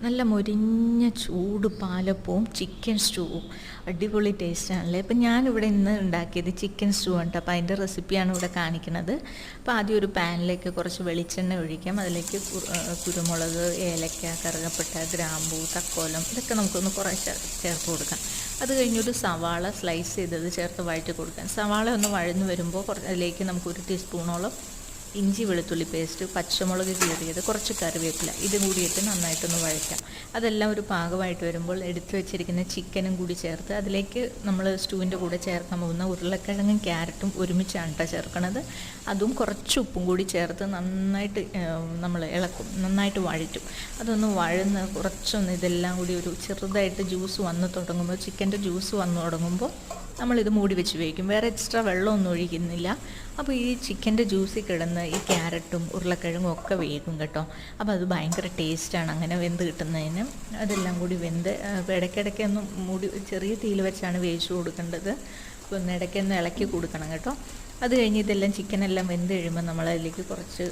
നല്ല മൊരിഞ്ഞ ചൂട് പാലപ്പവും ചിക്കൻ സ്റ്റൂവും അടിപൊളി ടേസ്റ്റാണല്ലേ. അപ്പം ഞാനിവിടെ ഇന്ന് ഉണ്ടാക്കിയത് ചിക്കൻ സ്റ്റൂ ആണ്. അപ്പോൾ അതിൻ്റെ റെസിപ്പിയാണ് ഇവിടെ കാണിക്കുന്നത്. അപ്പോൾ ആദ്യം ഒരു പാനിലേക്ക് കുറച്ച് വെളിച്ചെണ്ണ ഒഴിക്കാം. അതിലേക്ക് കുരുമുളക്, ഏലക്ക, കറുകപ്പട്ട, ഗ്രാമ്പൂ, തക്കോലം ഇതൊക്കെ നമുക്കൊന്ന് കുറേശ്ശെ ചേർത്ത് കൊടുക്കാം. അത് കഴിഞ്ഞൊരു സവാള സ്ലൈസ് ചെയ്തത് ചേർത്ത് വഴറ്റി കൊടുക്കാം. സവാള ഒന്ന് വഴന്നു വരുമ്പോൾ അതിലേക്ക് നമുക്ക് 1 ടീസ്പൂണോളം ഇഞ്ചി വെളുത്തുള്ളി പേസ്റ്റ്, പച്ചമുളക് കീറിയത്, കുറച്ച് കറിവേപ്പില ഇത് കൂടിയിട്ട് നന്നായിട്ടൊന്ന് വഴറ്റാം. അതെല്ലാം ഒരു പാകമായിട്ട് വരുമ്പോൾ എടുത്തു വെച്ചിരിക്കുന്ന ചിക്കനും കൂടി ചേർത്ത് അതിലേക്ക് നമ്മൾ സ്റ്റൂവിൻ്റെ കൂടെ ചേർക്കാൻ പോകുന്ന ഉരുളക്കിഴങ്ങും ക്യാരറ്റും ഒരുമിച്ചാണ് കേട്ടോ ചേർക്കണത്. അതും കുറച്ച് ഉപ്പും കൂടി ചേർത്ത് നന്നായിട്ട് നമ്മൾ ഇളക്കും, നന്നായിട്ട് വഴറ്റും. അതൊന്ന് വഴന്ന് കുറച്ചൊന്ന് ഇതെല്ലാം കൂടി ഒരു ചെറുതായിട്ട് ജ്യൂസ് വന്ന് തുടങ്ങുമ്പോൾ, ചിക്കൻ്റെ ജ്യൂസ് വന്ന് തുടങ്ങുമ്പോൾ നമ്മളിത് മൂടി വെച്ച് വേവിക്കും. വേറെ എക്സ്ട്രാ വെള്ളമൊന്നും ഒഴിക്കുന്നില്ല. അപ്പോൾ ഈ ചിക്കൻ്റെ ജ്യൂസിൽ കിടന്ന് ഈ ക്യാരറ്റും ഉരുളക്കിഴങ്ങും ഒക്കെ വേകും കേട്ടോ. അപ്പോൾ അത് ഭയങ്കര ടേസ്റ്റാണ് അങ്ങനെ വെന്ത് കിട്ടുന്നതിന്. അതെല്ലാം കൂടി വെന്ത് ഇടയ്ക്കിടയ്ക്ക് ഒന്ന് മൂടി ചെറിയ തീയിൽ വെച്ചാണ് വേവിച്ച് കൊടുക്കേണ്ടത്. അപ്പോൾ ഒന്ന് ഇടയ്ക്കൊന്ന് ഇളക്കി കൊടുക്കണം കേട്ടോ. അത് കഴിഞ്ഞ് ഇതെല്ലാം ചിക്കനെല്ലാം വെന്ത് കഴിയുമ്പോൾ നമ്മളതിലേക്ക് കുറച്ച്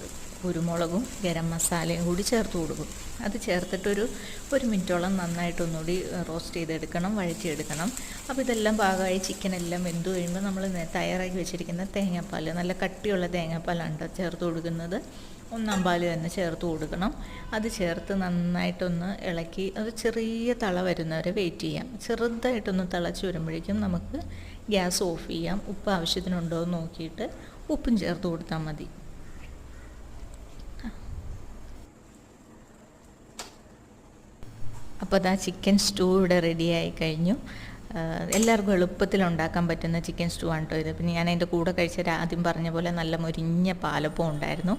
കുരുമുളകും ഗരം മസാലയും കൂടി ചേർത്ത് കൊടുക്കും. അത് ചേർത്തിട്ടൊരു 1 മിനിറ്റോളം നന്നായിട്ടൊന്നുകൂടി റോസ്റ്റ് ചെയ്തെടുക്കണം, വഴറ്റിയെടുക്കണം. അപ്പോൾ ഇതെല്ലാം പാകമായി ചിക്കനെല്ലാം വെന്ത് കഴിയുമ്പോൾ നമ്മൾ തയ്യാറാക്കി വെച്ചിരിക്കുന്ന തേങ്ങാപ്പാൽ, നല്ല കട്ടിയുള്ള തേങ്ങാപ്പാലാണ് ചേർത്ത് കൊടുക്കുന്നത്. 1 പാൽ തന്നെ ചേർത്ത് കൊടുക്കണം. അത് ചേർത്ത് നന്നായിട്ടൊന്ന് ഇളക്കി അത് ചെറിയ തള വരുന്നവരെ വെയിറ്റ് ചെയ്യാം. ചെറുതായിട്ടൊന്ന് തിളച്ച് വരുമ്പോഴേക്കും നമുക്ക് ഗ്യാസ് ഓഫ് ചെയ്യാം. ഉപ്പ് ആവശ്യത്തിനുണ്ടോ എന്ന് നോക്കിയിട്ട് ഉപ്പും ചേർത്ത് കൊടുത്താൽ മതി. അപ്പോൾ അതാ ചിക്കൻ സ്റ്റൂ ഇവിടെ റെഡിയായി കഴിഞ്ഞു. എല്ലാവർക്കും എളുപ്പത്തിൽ ഉണ്ടാക്കാൻ പറ്റുന്ന ചിക്കൻ സ്റ്റൂ ആണ് കേട്ടോ ഇത്. പിന്നെ ഞാൻ അതിൻ്റെ കൂടെ കഴിച്ച ആദ്യം പറഞ്ഞ പോലെ നല്ല മൊരിഞ്ഞ പാലപ്പം ഉണ്ടായിരുന്നു.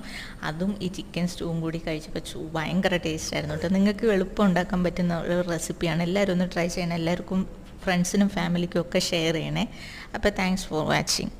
അതും ഈ ചിക്കൻ സ്റ്റൂവും കൂടി കഴിച്ചപ്പോൾ ഭയങ്കര ടേസ്റ്റായിരുന്നു കേട്ടോ. നിങ്ങൾക്ക് എളുപ്പം ഉണ്ടാക്കാൻ പറ്റുന്ന ഒരു റെസിപ്പിയാണ്. എല്ലാവരും ഒന്ന് ട്രൈ ചെയ്യണം. എല്ലാവർക്കും ഫ്രണ്ട്സിനും ഫാമിലിക്കും ഒക്കെ ഷെയർ ചെയ്യണേ. അപ്പോൾ താങ്ക്സ് ഫോർ വാച്ചിങ്.